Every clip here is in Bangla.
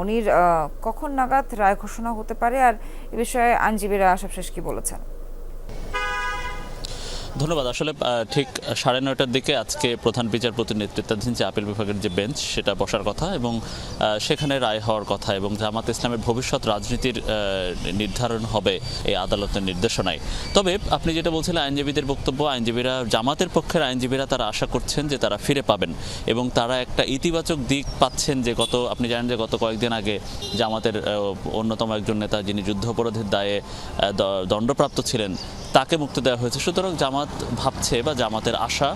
মনির, কখন নাগাদ রায় ঘোষণা হতে পারে আর এ বিষয়ে আইনজীবীরা সবশেষ কি বলেছেন? ধন্যবাদ। আসলে ঠিক 9:30টার দিকে আজকে প্রধান বিচারপতির নেতৃত্বাধীন যে আপিল বিভাগের যে বেঞ্চ সেটা বসার কথা এবং সেখানে রায় হওয়ার কথা এবং জামাত ইসলামের ভবিষ্যৎ রাজনীতির নির্ধারণ হবে এই আদালতের নির্দেশনায়। তবে আপনি যেটা বলছিলেন আইনজীবীদের বক্তব্য, আইনজীবীরা জামাতের পক্ষের আইনজীবীরা তারা আশা করছেন যে তারা ফিরে পাবেন এবং তারা একটা ইতিবাচক দিক পাচ্ছেন যে আপনি জানেন যে গত কয়েকদিন আগে জামাতের অন্যতম একজন নেতা যিনি যুদ্ধাপরাধের দায়ে দণ্ডপ্রাপ্ত ছিলেন তাকে মুক্তি দেওয়া হয়েছে। সুতরাং জামাত ভাবছে বা জামাতের আশা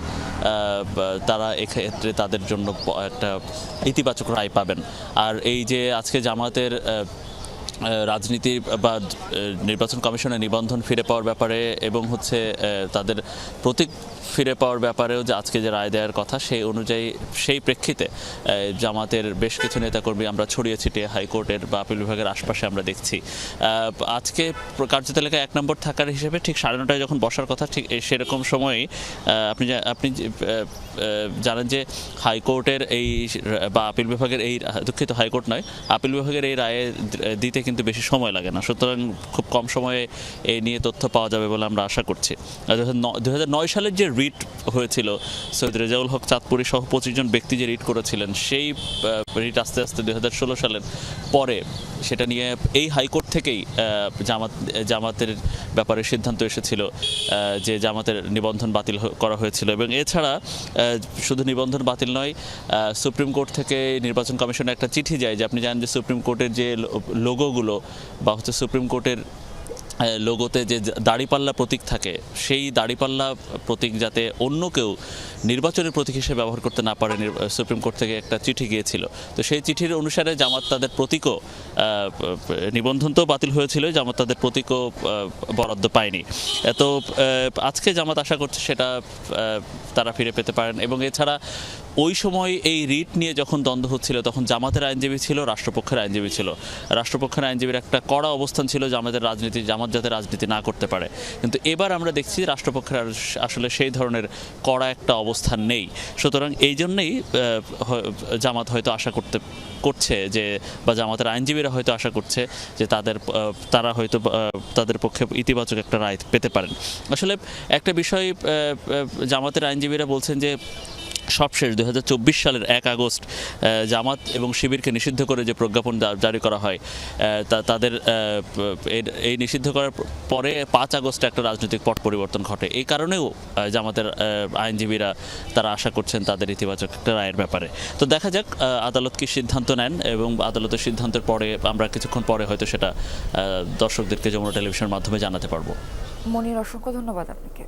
তারা এক্ষেত্রে তাদের জন্য একটা ইতিবাচক রায় পাবেন। আর এই যে আজকে জামাতের রাজনীতি বা নির্বাচন কমিশনের নিবন্ধন ফিরে পাওয়ার ব্যাপারে এবং হচ্ছে তাদের প্রতীক ফিরে পাওয়ার ব্যাপারেও যে আজকে যে রায় দেওয়ার কথা সেই অনুযায়ী সেই প্রেক্ষিতে জামাতের বেশ কিছু নেতাকর্মী আমরা ছড়িয়ে ছিটিয়ে হাইকোর্টের বা আপিল বিভাগের আশপাশে আমরা দেখছি। আজকে কার্যতালিকায় 1 নম্বর থাকার হিসেবে ঠিক 9:30টায় যখন বসার কথা ঠিক সেরকম সময়েই আপনি জানেন যে হাইকোর্টের এই বা আপিল বিভাগের এই দুঃখিত হাইকোর্ট নয় আপিল বিভাগের এই রায়ে দিতে কিন্তু বেশি সময় লাগে না। সুতরাং খুব কম সময়ে এই নিয়ে তথ্য পাওয়া যাবে বলে আমরা আশা করছি। 2009 সালের যে রিট হয়েছিল সৈয়দ রেজাউল হক চাঁদপুরী সহ 25 জন ব্যক্তি যে রিট করেছিলেন সেই রিট আস্তে আস্তে 2016 সালের পরে সেটা নিয়ে এই হাইকোর্ট থেকেই জামাতের ব্যাপারে সিদ্ধান্ত এসেছিল যে জামাতের নিবন্ধন বাতিল করা হয়েছিল এবং এছাড়া শুধু নিবন্ধন বাতিল নয়, সুপ্রিম কোর্ট থেকে নির্বাচন কমিশনে একটা চিঠি যায় যে আপনি জানেন যে সুপ্রিম কোর্টের যে লোগোগুলো বা হচ্ছে সুপ্রিম কোর্টের লোগোতে যে দাড়িপাল্লা প্রতীক থাকে সেই দাড়িপাল্লা প্রতীক যাতে অন্য কেউ নির্বাচনের প্রতীক হিসেবে ব্যবহার করতে না পারে সুপ্রিম কোর্ট থেকে একটা চিঠি গিয়েছিল। তো সেই চিঠির অনুসারে জামাত তাদের প্রতীকও নিবন্ধন তো বাতিল হয়েছিল, জামাত তাদের প্রতীকও বরাদ্দ পায়নি। তো আজকে জামাত আশা করছে সেটা তারা ফিরে পেতে পারেন এবং এছাড়া ওই সময় এই রিট নিয়ে যখন দ্বন্দ্ব হচ্ছিল তখন জামাতের আইনজীবী ছিল, রাষ্ট্রপক্ষের আইনজীবী ছিল। রাষ্ট্রপক্ষের আইনজীবীর একটা কড়া অবস্থান ছিল জামাত যাতে রাজনীতি না করতে পারে, কিন্তু এবার আমরা দেখছি রাষ্ট্রপক্ষের আসলে সেই ধরনের কড়া একটা অবস্থান নেই। সুতরাং এই জন্যেই জামাত হয়তো আশা করছে যে বা জামাতের আইনজীবীরা হয়তো আশা করছে যে তারা হয়তো তাদের পক্ষে ইতিবাচক একটা রায় পেতে পারেন। আসলে একটা বিষয় জামাতের আইনজীবীরা বলছেন যে সবশেষ 2024 সালের 1 আগস্ট জামাত এবং শিবিরকে নিষিদ্ধ করে যে প্রজ্ঞাপন জারি করা হয় তাদের এই নিষিদ্ধ করার পরে 5 আগস্টে একটা রাজনৈতিক পট পরিবর্তন ঘটে। এই কারণেও জামাতের আইনজীবীরা তারা আশা করছেন তাদের ইতিবাচক একটা রায়ের ব্যাপারে। তো দেখা যাক আদালত কি সিদ্ধান্ত নেন এবং আদালতের সিদ্ধান্তের পরে আমরা কিছুক্ষণ পরে হয়তো সেটা দর্শকদেরকে যমুনা টেলিভিশনের মাধ্যমে জানাতে পারবো। মনির, অসংখ্য ধন্যবাদ আপনাকে।